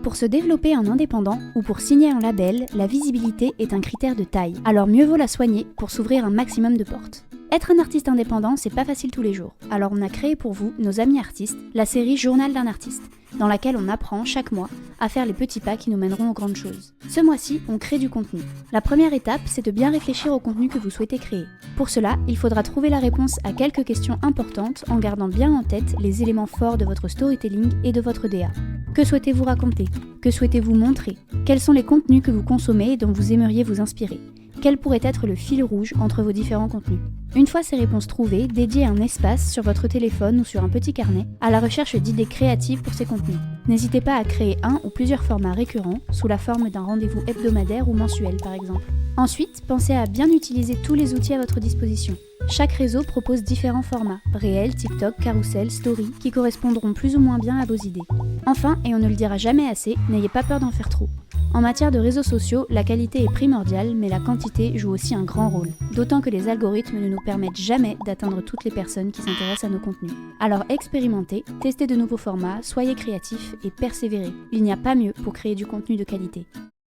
Pour se développer en indépendant ou pour signer un label, la visibilité est un critère de taille. Alors mieux vaut la soigner pour s'ouvrir un maximum de portes. Être un artiste indépendant, c'est pas facile tous les jours. Alors on a créé pour vous, nos amis artistes, la série Journal d'un artiste, dans laquelle on apprend chaque mois à faire les petits pas qui nous mèneront aux grandes choses. Ce mois-ci, on crée du contenu. La première étape, c'est de bien réfléchir au contenu que vous souhaitez créer. Pour cela, il faudra trouver la réponse à quelques questions importantes en gardant bien en tête les éléments forts de votre storytelling et de votre DA. Que souhaitez-vous raconter? Que souhaitez-vous montrer? Quels sont les contenus que vous consommez et dont vous aimeriez vous inspirer? Quel pourrait être le fil rouge entre vos différents contenus? Une fois ces réponses trouvées, dédiez un espace sur votre téléphone ou sur un petit carnet à la recherche d'idées créatives pour ces contenus. N'hésitez pas à créer un ou plusieurs formats récurrents sous la forme d'un rendez-vous hebdomadaire ou mensuel par exemple. Ensuite, pensez à bien utiliser tous les outils à votre disposition. Chaque réseau propose différents formats, réels, TikTok, Carousel, Story, qui correspondront plus ou moins bien à vos idées. Enfin, et on ne le dira jamais assez, n'ayez pas peur d'en faire trop. En matière de réseaux sociaux, la qualité est primordiale, mais la quantité joue aussi un grand rôle. D'autant que les algorithmes ne nous permettent jamais d'atteindre toutes les personnes qui s'intéressent à nos contenus. Alors expérimentez, testez de nouveaux formats, soyez créatifs et persévérez. Il n'y a pas mieux pour créer du contenu de qualité.